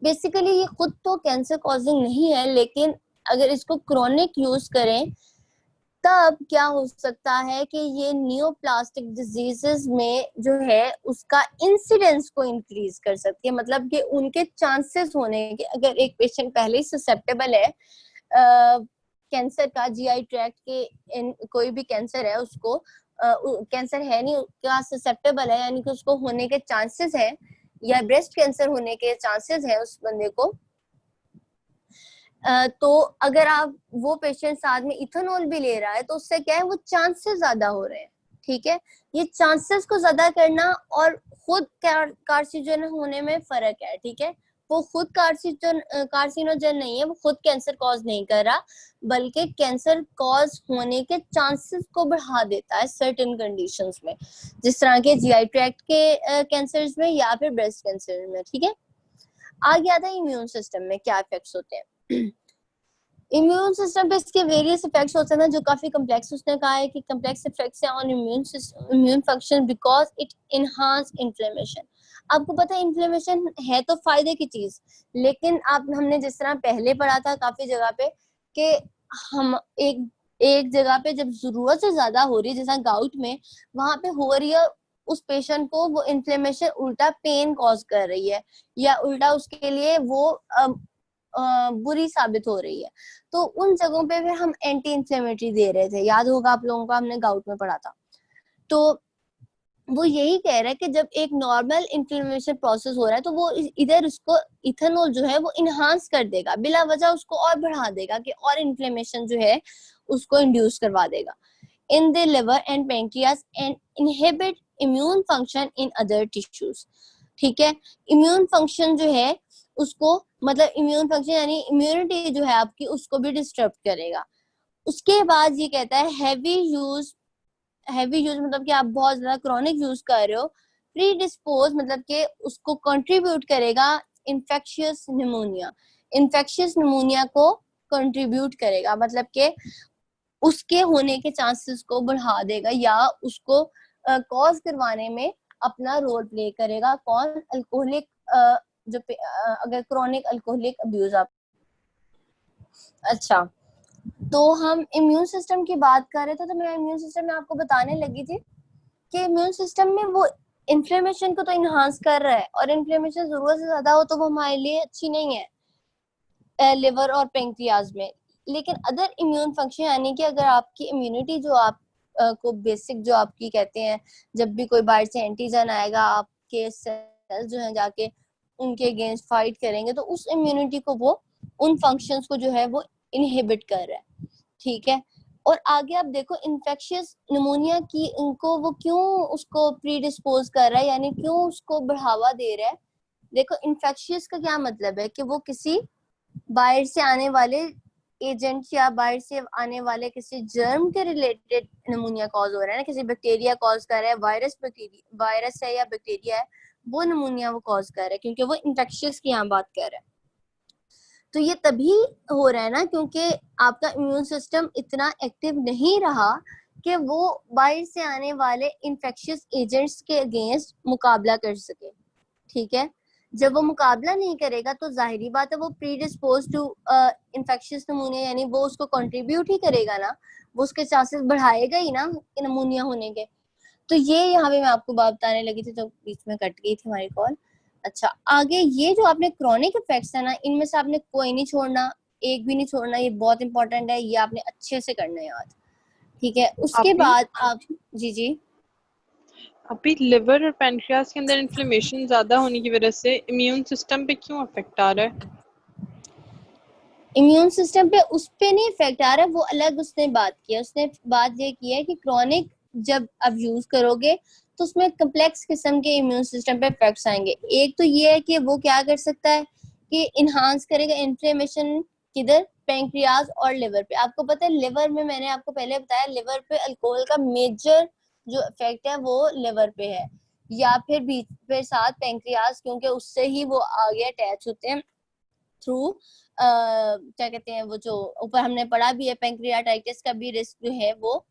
बेसिकली ये खुद तो कैंसर कॉजिंग नहीं है, लेकिन अगर इसको क्रॉनिक यूज करें तब क्या हो सकता है कि ये नियोप्लास्टिक डिजीजेस में जो है उसका इंसिडेंस को इंक्रीज कर सकती है, मतलब कि उनके चांसेस होने के, अगर एक पेशेंट पहले ही ससेप्टेबल है कैंसर का, जीआई ट्रैक्ट के कोई भी कैंसर है उसको कैंसर है नहीं क्या ससेप्टेबल है, यानी कि उसको होने के चांसेस है, या ब्रेस्ट कैंसर होने के चांसेस है उस बंदे को, तो अगर आप वो पेशेंट साथ में इथेनॉल भी ले रहा है तो उससे क्या है, वो चांसेस ज्यादा हो रहे हैं। ठीक है, ये चांसेस को ज्यादा करना और खुद कार्सिनोजन होने में फर्क है। ठीक है, वो खुद कार्सिनोजन नहीं है, वो खुद कैंसर कॉज नहीं कर रहा, बल्कि कैंसर कॉज होने के चांसेस को बढ़ा देता है सर्टेन कंडीशंस में, जिस तरह के जीआई ट्रैक्ट के कैंसर्स में या फिर ब्रेस्ट कैंसर में। ठीक है, आगे आता है इम्यून सिस्टम में क्या इफेक्ट्स होते हैं। इम्यून सिस्टम पे इसके वेरियस इफेक्ट्स होते हैं ना, जो काफी कम्प्लेक्स, उसने कहा है कि कम्प्लेक्स इफेक्ट्स हैं on immune function because it enhance inflammation. आपको पता है इन्फ्लेमेशन है तो फायदे की चीज, लेकिन हमने जिस तरह पहले पढ़ा था काफी जगह पे कि हम एक जगह पे जब जरूरत से ज्यादा हो रही है, जैसा गाउट में, वहां पे हो रही है, उस पेशेंट को वो इन्फ्लेमेशन उल्टा पेन कॉज कर रही है या उल्टा उसके लिए वो बुरी साबित हो रही है, तो उन जगहों पे फिर हम एंटी इंफ्लेमेटरी दे रहे थे। याद होगा आप लोगों को, हमने गाउट में पढ़ा था। तो वो यही कह रहा है कि जब एक नॉर्मल इन्फ्लेमेशन प्रोसेस हो रहा है तो वो इधर उसको इथेनॉल जो है वो इनहांस कर देगा, बिला वजह उसको और बढ़ा देगा कि और इन्फ्लेमेशन जो है उसको इंड्यूस करवा देगा in the liver and pancreas and inhibit immune function in other tissues. ठीक है, इम्यून फंक्शन जो है उसको, मतलब इम्यून फंक्शन यानी इम्यूनिटी जो है आपकी, उसको भी डिस्टर्ब करेगा। उसके बाद ये कहता है हैवी यूज मतलब कि आप बहुत ज्यादा क्रॉनिक यूज कर रहे हो। प्री डिस्पोज मतलब कि उसको कंट्रीब्यूट करेगा इन्फेक्शियस निमोनिया को कंट्रीब्यूट करेगा, मतलब कि उसके होने के चांसेस को बढ़ा देगा या उसको कॉज करवाने में अपना रोल प्ले करेगा। कौन? अल्कोहलिक, अगर क्रॉनिक अल्कोहलिक अब्यूज आप। अच्छा, तो हम इम्यून सिस्टम की बात कर रहे थे, तो मैं इम्यून सिस्टम में आपको बताने लगी थी कि इम्यून सिस्टम में वो इन्फ्लेमेशन को तो इनहांस कर रहा है, और इन्फ्लेमेशन जरूरत से ज्यादा हो तो वो हमारे लिए अच्छी नहीं है लिवर और पेंक्रियाज में। लेकिन अदर इम्यून फंक्शन, यानी कि अगर आपकी इम्यूनिटी जो आप को बेसिक जो आपकी कहते हैं, जब भी कोई बाहर से एंटीजन आएगा आपके सेल्स जो हैं जाके उनके अगेंस्ट फाइट करेंगे, तो उस इम्यूनिटी को वो उन फंक्शंस को जो है वो इनहिबिट कर रहा है। ठीक है, और आगे आप देखो इन्फेक्शियस निमोनिया की उनको वो क्यों उसको प्रीडिस्पोज कर रहा है, यानी क्यों उसको बढ़ावा दे रहा है। देखो इन्फेक्शियस का क्या मतलब है कि वो किसी बाहर से आने वाले एजेंट या बाहर से आने वाले किसी जर्म के रिलेटेड निमोनिया कॉज हो रहा है ना, किसी बैक्टीरिया कॉज कर रहा है, वायरस है या बैक्टीरिया है, वो निमोनिया वो कॉज कर रहा है, क्योंकि वो इन्फेक्शियस की यहाँ बात कर रहा है। तो ये तभी हो रहा है ना क्योंकि आपका इम्यून सिस्टम इतना एक्टिव नहीं रहा कि वो बाहर से आने वाले इन्फेक्शियस एजेंट्स के अगेंस्ट मुकाबला कर सके। ठीक है, जब वो मुकाबला नहीं करेगा तो जाहिरी बात है वो प्रीडिस्पोज टू इन्फेक्शियस निमोनिया, यानी वो उसको कंट्रीब्यूट ही करेगा ना, वो उसके चांसेस बढ़ाएगा ही ना निमोनिया होने के। तो ये यहाँ पे मैं आपको बात बताने लगी थी तो बीच में कट गई थी हमारी कॉल। अच्छा, आगे ये जो आपने क्रॉनिक इफेक्ट्स है ना, इनमें से आपने कोई नहीं छोड़ना, एक भी नहीं छोड़ना, ये बहुत इंपॉर्टेंट है, ये आपने अच्छे से करना है याद। ठीक है, उसके बाद आप जी अभी लिवर और पैनक्रियास के अंदर इन्फ्लेमेशन ज्यादा होने की वजह से इम्यून सिस्टम पे क्यों अफेक्ट आ रहा है? इम्यून सिस्टम पे उस पे नहीं इफेक्ट आ रहा है, वो अलग उसने बात किया। उसने बात ये की है कि क्रॉनिक जब आप यूज करोगे तो उसमें कम्प्लेक्स किस्म के इम्यून सिस्टम पे इफेक्ट्स आएंगे। एक तो ये है कि वो क्या कर सकता है कि इनहांस करेगा इन्फ्लेमेशन, किधर, पैंक्रियाज और लिवर पे। आपको पता है लिवर में, मैंने आपको पहले बताया, लिवर पे अल्कोहल का मेजर जो इफेक्ट है वो लिवर पे है, या फिर बीच पे साथ पैंक्रियाज, क्योंकि उससे ही वो आगे अटैच होते हैं थ्रू क्या कहते हैं, वो जो ऊपर हमने पढ़ा भी है, पैंक्रियाटाइटिस का भी रिस्क जो है वो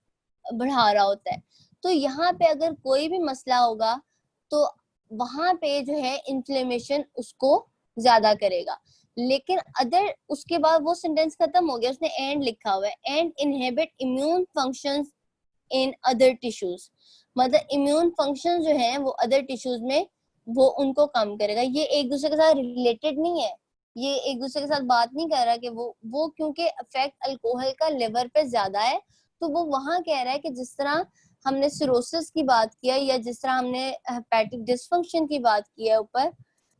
बढ़ा रहा होता है। तो यहाँ पे अगर कोई भी मसला होगा तो वहां पे जो है इन्फ्लेमेशन उसको ज्यादा करेगा। लेकिन अदर, उसके बाद वो सेंटेंस खत्म हो गया, उसने एंड लिखा हुआ है, and inhibit immune functions in other tissues, मतलब इम्यून फंक्शन जो है वो अदर टिश्यूज में वो उनको कम करेगा। ये एक दूसरे के साथ रिलेटेड नहीं है, ये एक दूसरे के साथ बात नहीं कर रहा कि वो क्योंकि इफेक्ट अल्कोहल का लिवर पे ज्यादा है, तो वो वहां कह रहा है कि जिस तरह हमने सिरोसिस की बात किया या जिस तरह हमने हेपेटिक डिसफंक्शन की बात की है ऊपर,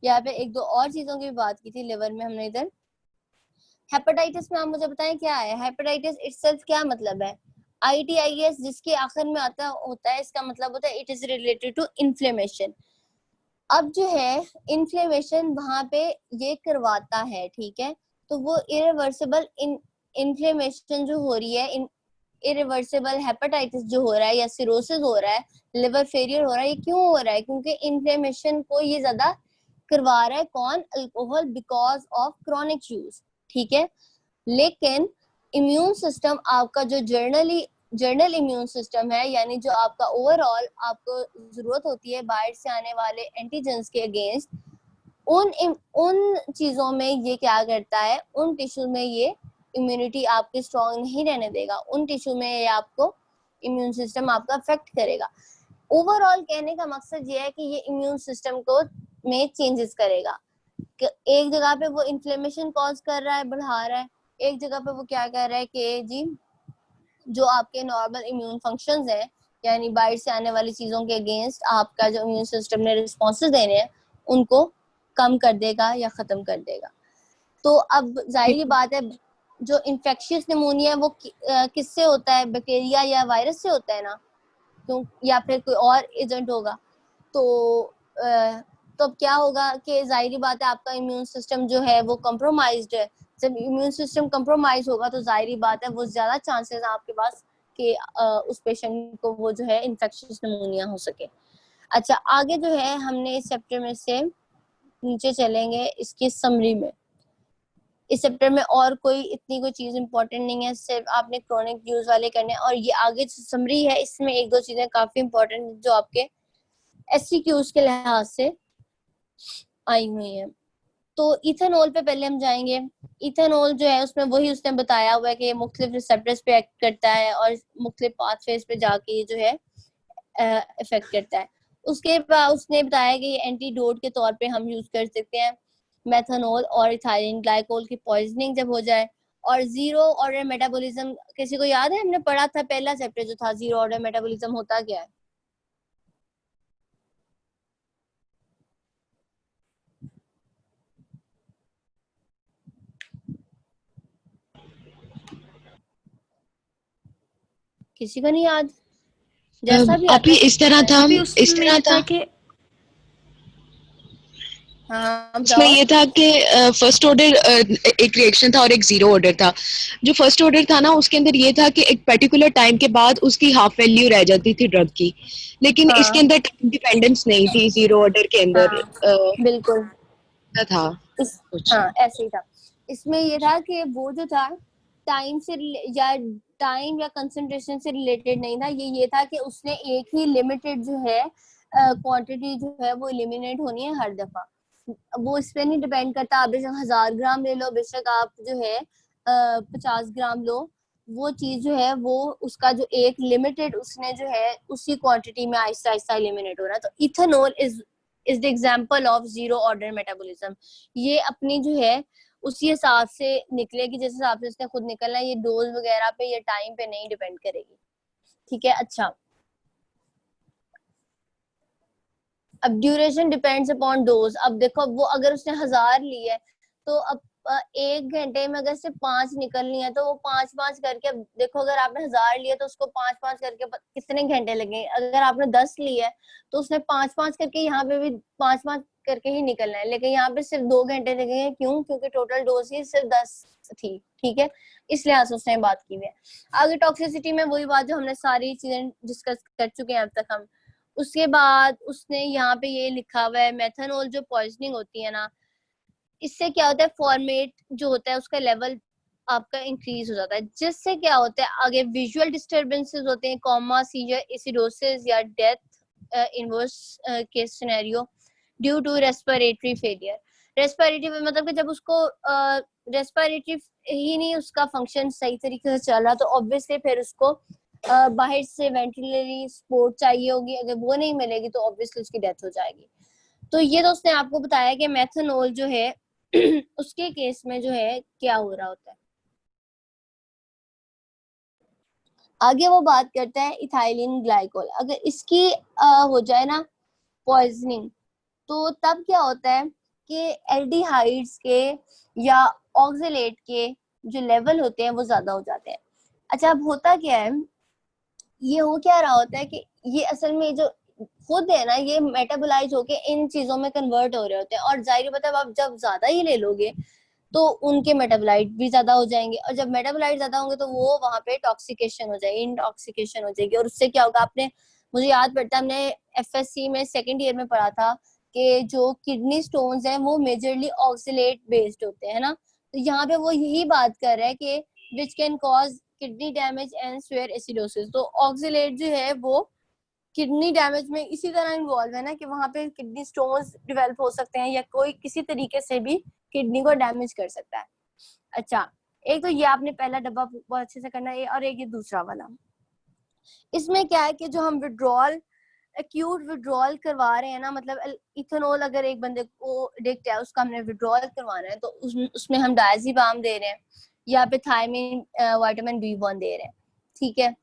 यहाँ पे एक दो और चीजों की भी बात की थी लिवर में हमने इधर। हेपेटाइटिस में आप मुझे बताएं क्या है हेपेटाइटिस इटसेल्फ, क्या मतलब है? ITIS जिसके आखिर में आता होता है, इसका मतलब होता है it is related to inflammation. अब जो है इन्फ्लेमेशन वहां पे ये करवाता है, ठीक है, तो वो इरिवर्सिबल इन्फ्लेमेशन जो हो रही है, इरिवर्सिबल हेपेटाइटिस जो हो रहा है या सिरोसिस हो रहा है, लिवर फेलियर हो रहा है, ये क्यों हो रहा है? क्योंकि इन्फ्लेमेशन को ये ज्यादा करवा रहा है कौन? Alcohol, because of chronic use. ठीक है, लेकिन इम्यून सिस्टम आपका जो जर्नल इम्यून सिस्टम है, यानी जो आपका ओवरऑल आपको जरूरत होती है बाहर से आने वाले एंटीजेंस के अगेंस्ट, उन चीजों में ये क्या करता है, उन टिश्यू में ये इम्यूनिटी आपकी स्ट्रॉन्ग नहीं रहने देगा, उन टिश्यू में ये आपको इम्यून सिस्टम आपका अफेक्ट करेगा। ओवरऑल कहने का मकसद ये है कि ये इम्यून सिस्टम को में चेंजेस करेगा। एक जगह पे वो इन्फ्लेमेशन कॉज कर रहा है, बढ़ा रहा है, एक जगह पे वो क्या कर रहा है कि जी जो आपके नॉर्मल इम्यून फंक्शंस हैं, यानी बाहर से आने वाली चीजों के अगेंस्ट आपका जो इम्यून सिस्टम ने रिस्पॉन्सेज देने हैं उनको कम कर देगा या खत्म कर देगा। तो अब जाहिर बात है जो इन्फेक्शियस निमोनिया है वो किससे होता है? बैक्टीरिया या वायरस से होता है ना, तो या फिर कोई और एजेंट होगा। तो अब क्या होगा कि जाहिर बात है आपका इम्यून सिस्टम जो है वो कम्प्रोमाइज्ड है। जब इम्यून सिस्टम कम्प्रोमाइज होगा तो जाहिर बात है वो ज्यादा चांसेस है आपके पास कि उस पेशेंट को वो जो है इन्फेक्शियस निमोनिया हो सके। अच्छा, आगे जो है हमने इस चैप्टर में से नीचे चलेंगे इसकी समरी में। इस चैप्टर में और कोई चीज इंपॉर्टेंट नहीं है, सिर्फ आपने क्रॉनिक यूज वाले करने। और ये आगे जो समरी है इसमें एक दो चीजें काफी इंपॉर्टेंट जो आपके SCQs के लिहाज से आई हुई है। तो इथेनॉल पे पहले हम जाएंगे। इथेनॉल जो है उसमें वही उसने बताया हुआ है कि ये मुख्तलिफ रिसेप्टर्स पे एक्ट करता है और मुख्तलिफ पाथवेज पे जाके ये जो है इफेक्ट करता है। उसके बाद उसने बताया कि ये एंटीडोट के तौर पे हम यूज कर सकते हैं मेथनॉल और इथाइलिन ग्लाइकोल की पॉइजनिंग जब हो जाए। और जीरो ऑर्डर मेटाबॉलिज्म किसी को याद है? हमने पढ़ा था पहला चैप्टर जो था जीरो ऑर्डर मेटाबॉलिज्म होता क्या है? किसी को नहीं याद? जैसा भी अभी इस तरह था अभी उसमें था कि हाँ उसमें बताओ। ये था कि फर्स्ट ऑर्डर एक रिएक्शन था और एक जीरो ऑर्डर था। जो फर्स्ट ऑर्डर था ना उसके अंदर ये था कि एक पर्टिकुलर टाइम के बाद उसकी हाफ वैल्यू रह जाती थी ड्रग की, लेकिन इसके हाँ अंदर टाइम डिपेंडेंस नहीं थी जीरो ऑर्डर के अंदर। हाँ बिल्कुल। था इस कुछ। हाँ ऐसे ही था। इसमें ये था कि वो जो था टाइम से या टाइम या कंसंट्रेशन से रिलेटेड नहीं था, ये था कि उसने एक ही लिमिटेड जो है क्वांटिटी जो है वो एलिमिनेट होनी है हर दफा। वो इस पे नहीं डिपेंड करता, आप बेशक 1000 ग्राम ले लो, बेशक आप जो है 50 ग्राम लो, वो चीज जो है वो उसका जो एक लिमिटेड उसने जो है उसी क्वांटिटी में आहिस्ता आहिस्ता एलिमिनेट हो रहा है। तो ethanol is the example of zero order metabolism. ये अपनी जो है उसी हिसाब से निकलेगी जिस हिसाब से उसने खुद निकलना है, ये डोज वगैरह पे या टाइम पे नहीं डिपेंड करेगी। ठीक है। अच्छा, अब ड्यूरेशन डिपेंड्स अपॉन डोज। अब देखो वो अगर उसने 1000 ली है तो अब 1 घंटे में अगर सिर्फ 5 निकलनी है तो वो 5-5 करके, अब देखो अगर आपने 1000 लिया तो उसको 5-5 करके कितने घंटे लगे। अगर आपने 10 ली है तो उसने 5-5 करके यहाँ पे भी 5-5 करके ही निकलना है, लेकिन यहाँ पे सिर्फ 2 घंटे लगेंगे। क्यों? क्योंकि टोटल डोज ही सिर्फ 10 थी। ठीक है, इस लिहाज से उसने बात की हुई है। आगे टॉक्सिसिटी में वही बात जो हमने सारी चीजें डिस्कस कर चुके हैं अब तक हम। उसके बाद उसने यहाँ पे ये लिखा हुआ है मेथनॉल जो पॉइजनिंग होती है ना, इससे क्या होता है फॉर्मेट जो होता है उसका लेवल आपका इंक्रीज हो जाता है, जिससे क्या होता है आगे विजुअल डिस्टरबेंसेस होते हैं, कोमा, सीजर, एसिडोसिस या death inverse case scenario due to respiratory failure. Respiratory मतलब कि जब उसको रेस्पिरेटरी ही नहीं उसका फंक्शन सही तरीके से चल रहा तो ऑब्वियसली फिर उसको बाहर से वेंटिलेटरी सपोर्ट चाहिए होगी, अगर वो नहीं मिलेगी तो ऑब्वियसली उसकी डेथ हो जाएगी। तो ये तो उसने आपको बताया कि मेथनॉल जो है उसके केस में जो है क्या हो रहा होता है। आगे वो बात करता है इथाइलिन ग्लाइकोल। अगर इसकी हो जाए ना पॉइजनिंग तो तब क्या होता है कि एल्डिहाइड्स के या ऑक्सलेट के जो लेवल होते हैं वो ज्यादा हो जाते हैं। अच्छा, अब होता क्या है, ये हो क्या रहा होता है कि ये असल में जो खुद है ना ये मेटाबोलाइज होके इन चीजों में कन्वर्ट हो रहे होते हैं, और जाहिर बात है आप जब ज्यादा ही ले लोगे तो उनके मेटाबोलाइट भी ज्यादा हो जाएंगे, और जब मेटाबोलाइट ज्यादा होंगे तो वो वहां पे टॉक्सिकेशन हो जाएगी, इंटॉक्सिकेशन हो जाएगी। और उससे क्या होगा, आपने मुझे याद पड़ता है हमने एफएससी में सेकंड ईयर में पढ़ा था कि जो किडनी स्टोन्स हैं वो मेजरली ऑक्सलेट बेस्ड होते हैं ना। तो यहाँ पे वो यही बात कर रहा है कि which can cause kidney damage and swear acidosis. तो ऑक्सलेट जो है वो किडनी डैमेज में इसी तरह इन्वॉल्व है ना कि वहां पे किडनी स्टोन्स डेवलप हो सकते हैं या कोई किसी तरीके से भी किडनी को डैमेज कर सकता है। अच्छा, एक तो ये आपने पहला डब्बा बहुत अच्छे से करना है, और एक ये दूसरा वाला। इसमें क्या है कि जो हम विड्रॉल एक्यूट विड्रॉल करवा रहे हैं ना, मतलब इथेनॉल अगर एक बंदे को एडिक्ट है उसका हमने विड्रॉल करवाना है तो उसमें हम डायजीपाम दे रहे हैं या पे थायमिन विटामिन B1 दे रहे हैं। ठीक है,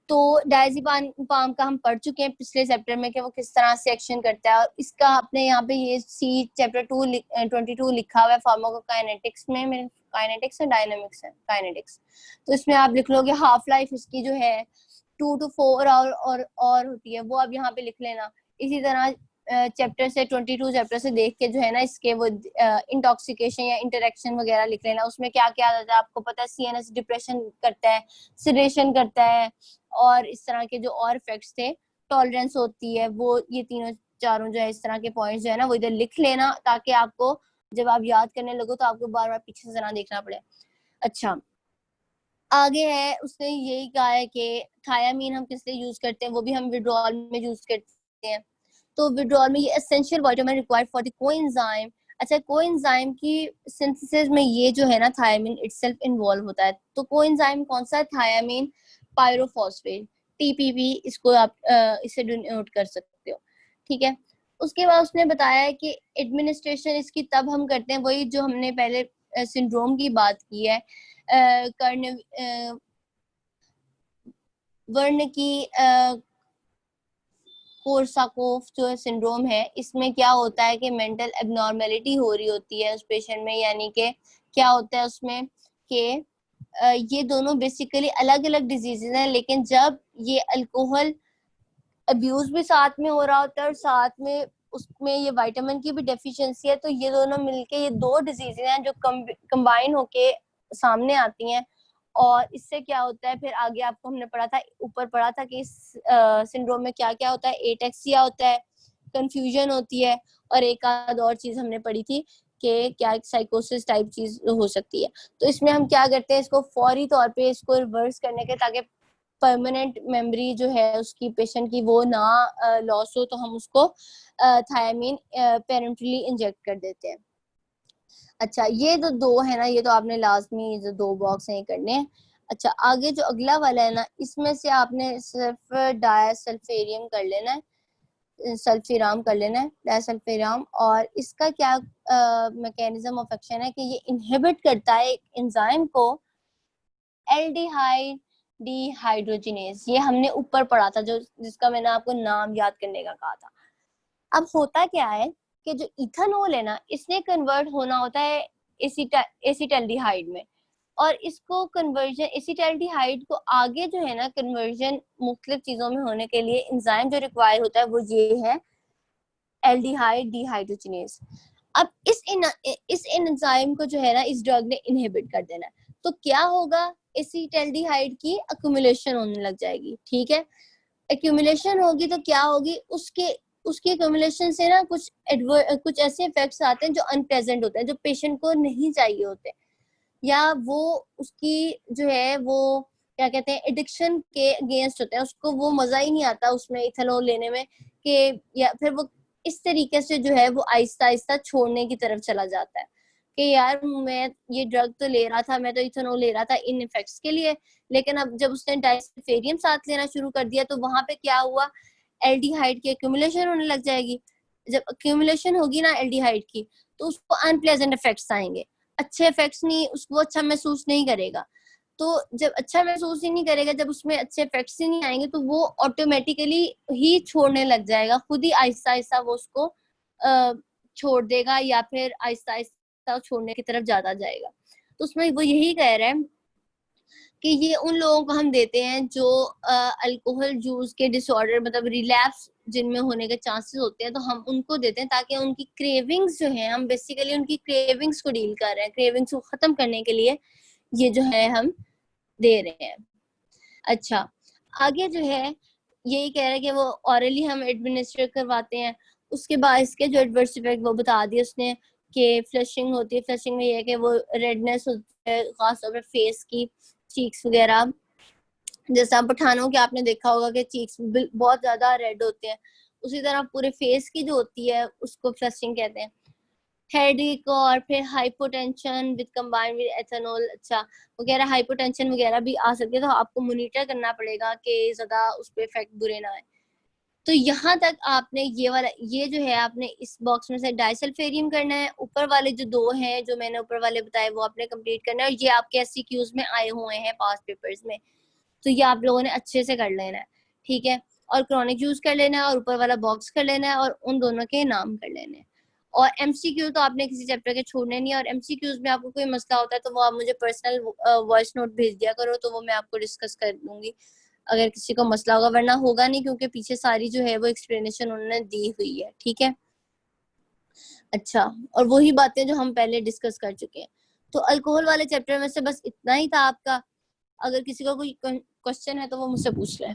तो डायजीपाम का हम पढ़ चुके हैं पिछले चैप्टर में कि वो किस तरह से एक्शन करता है, और इसका आपने यहाँ पे ये सी चैप्टर 22 लिखा हुआ है फार्माकोकाइनेटिक्स में। मेरे काइनेटिक्स है डायनामिक्स है काइनेटिक्स, तो इसमें आप लिख लोगे हाफ लाइफ इसकी जो है 2 to 4 आवर और होती है, वो आप यहाँ पे लिख लेना। इसी तरह चैप्टर से 22 चैप्टर से देख के जो है ना इसके वो इंटॉक्सिकेशन या इंटरेक्शन वगैरह लिख लेना। उसमें क्या क्या आता है आपको पता है, सीएनएस डिप्रेशन करता है, सिडेशन करता है, और इस तरह के जो और इफेक्ट्स थे, टॉलरेंस होती है, वो ये तीनों चारों जो है इस तरह के पॉइंट्स जो है ना वो इधर लिख लेना, ताकि आपको जब आप याद करने लगो तो आपको बार बार पीछे से ना देखना पड़े। अच्छा, आगे है उसने यही कहा है कि थायामीन हम किस लिए यूज करते हैं, वो भी हम विड्रॉल में यूज करते हैं। तो विड्रॉल में ये essential vitamin required for the coenzyme. अच्छा, कोएंजाइम की सिंथेसिस में ये जो है ना थायामीन इटसेल्फ इन्वॉल्व होता है। तो कोएंजाइम कौन सा है? थायामीन पायरोफॉस्फेट, टीपीपी, इसको आप इसे डिनोट कर सकते हो। ठीक है, उसके बाद उसने बताया है कि एडमिनिस्ट्रेशन इसकी तब हम करते हैं, वही जो हमने पहले सिंड्रोम की बात की है, कर्ण वर्ण की कोर्साकोफ जो सिंड्रोम है, इसमें क्या होता है कि मेंटल एबनॉर्मेलिटी हो रही होती है उस पेशेंट में, यानी कि क्या होता है उसमें कि ये दोनों बेसिकली अलग अलग डिजीजेज हैं, लेकिन जब ये अल्कोहल अब्यूज भी साथ में हो रहा होता है और साथ में उसमें ये विटामिन की भी डेफिशिएंसी है, तो ये दोनों मिलके ये दो डिजीज हैं जो कंबाइन होके सामने आती हैं। और इससे क्या होता है, फिर आगे आपको हमने पढ़ा था, ऊपर पढ़ा था कि इस सिंड्रोम में क्या क्या होता है, एटेक्सिया होता है, कंफ्यूजन होती है, और एक आध और चीज हमने पढ़ी थी कि क्या साइकोसिस टाइप चीज हो सकती है। तो इसमें हम क्या करते हैं, इसको फौरी तौर पे इसको रिवर्स करने के, ताकि परमानेंट मेमोरी जो है उसकी पेशेंट की वो ना लॉस हो, तो हम उसको थायमीन पेरेंटली इंजेक्ट कर देते हैं। अच्छा, ये जो दो है ना, ये तो आपने लाजमी जो दो बॉक्स हैं ये करने हैं। अच्छा, आगे जो अगला वाला है ना, इसमें से आपने सिर्फ डायसल्फेरियम कर लेना है, सल्फेराम कर लेना है, डायसल्फेराम। और इसका क्या मैकेनिज्म ऑफ एक्शन है कि ये इनहिबिट करता है एक एंजाइम को, एल्डिहाइड डिहाइड्रोजिनेज। ये हमने ऊपर पढ़ा था, जो जिसका मैंने आपको नाम याद करने का कहा था। अब होता क्या है कि जो इथेनॉल है ना, इसने कन्वर्ट होना होता है एसिटाल्डिहाइड में, और इसको कन्वर्जन एसिटाल्डिहाइड को आगे जो है ना कन्वर्जन मुख्तलिफ चीजों में होने के लिए एंजाइम जो रिक्वायर होता है वो ये है, एल्डिहाइड डिहाइड्रोजिनेज। अब इस एंजाइम को जो है ना इस ड्रग ने इनहिबिट कर देना है, तो क्या होगा, एसिटाल्डिहाइड की अक्यूमुलेशन होने लग जाएगी। ठीक है, एक्यूमुलेशन होगी तो क्या होगी, उसके एक्यूमुलेशन से ना कुछ ऐसे इफेक्ट्स आते हैं जो अनप्लेजेंट होते हैं, जो पेशेंट को नहीं चाहिए होते, या वो उसकी जो है वो क्या कहते हैं एडिक्शन के अगेंस्ट होते हैं, उसको वो मजा ही नहीं आता उसमें इथेनॉल लेने में, कि या फिर वो इस तरीके से जो है वो आहिस्ता आहिस्ता छोड़ने की तरफ चला जाता है कि यार मैं ये ड्रग तो ले रहा था, मैं तो इथेनॉल ले रहा था इन इफेक्ट्स के लिए, लेकिन अब जब उसने डायसल्फेरियम साथ लेना शुरू कर दिया तो वहां पे क्या हुआ, एल्डिहाइड की एक्यूमुलेशन होने लग जाएगी। जब एक्यूमुलेशन होगी ना एल्डिहाइड की, तो उसको अनप्लेजेंट इफेक्ट्स आएंगे, अच्छे इफेक्ट्स नहीं, उसको अच्छा महसूस नहीं करेगा। तो जब अच्छा महसूस ही नहीं करेगा, जब उसमें अच्छे इफेक्ट्स ही नहीं आएंगे, तो वो ऑटोमेटिकली ही छोड़ने लग जाएगा, खुद ही आहिस्ता आहिस्ता वो उसको छोड़ देगा, या फिर आहिस्ता आहिस्ता छोड़ने की तरफ ज्यादा जाएगा। तो उसमें वो यही कह रहा है कि ये उन लोगों को हम देते हैं जो अल्कोहल यूज के डिसऑर्डर, मतलब रिलैप्स जिनमें होने के चांसेस होते हैं, तो हम उनको देते हैं ताकि उनकी क्रेविंग्स जो है, हम बेसिकली उनकी क्रेविंग्स को डील कर रहे हैं, क्रेविंग्स को खत्म करने के लिए ये जो है हम दे रहे हैं। अच्छा, आगे जो है यही कह रहा है कि वो ऑरली हम एडमिनिस्ट्रेट करवाते हैं। उसके बाद इसके जो एडवर्स इफेक्ट वो बता दिए उसने कि फ्लशिंग होती है, फ्लशिंग में ये है कि वो रेडनेस होती है, खासतौर पर फेस की, चीक्स वगैरह, जैसा पठानों के आपने देखा होगा कि चीक्स बहुत ज्यादा रेड होते हैं, उसी तरह पूरे फेस की जो होती है उसको फ्लशिंग कहते हैं। हेडेक और फिर hypotension with combined with ethanol, अच्छा वगैरह, हाइपोटेंशन वगैरह भी आ सकती है, तो आपको मॉनिटर करना पड़ेगा कि ज्यादा उस पर इफेक्ट बुरे ना आए। तो यहाँ तक आपने ये वाला, ये जो है आपने इस बॉक्स में से डाइसल्फेरियम करना है, ऊपर वाले जो दो हैं जो मैंने ऊपर वाले बताए वो आपने कंप्लीट करना है, और ये आपके एससीक्यूज में आए हुए हैं पास्ट पेपर्स में, तो ये आप लोगों ने अच्छे से कर लेना है। ठीक है, और क्रॉनिक यूज कर लेना है, और ऊपर वाला बॉक्स कर लेना है, और उन दोनों के नाम कर लेने हैं। और एमसीक्यू तो आपने किसी चैप्टर के छोड़ने नहीं है, और एमसीक्यूज में आपको कोई मसला होता है तो वो आप मुझे पर्सनल वॉइस नोट भेज दिया करो, तो वो मैं आपको डिस्कस कर दूंगी अगर किसी को मसला होगा, वरना होगा नहीं, क्योंकि पीछे सारी जो है वो एक्सप्लेनेशन उन्होंने दी हुई है। ठीक है, अच्छा, और वही बातें जो हम पहले डिस्कस कर चुके हैं। तो अल्कोहल वाले चैप्टर में से बस इतना ही था आपका। अगर किसी को कोई क्वेश्चन है तो वो मुझसे पूछ ले।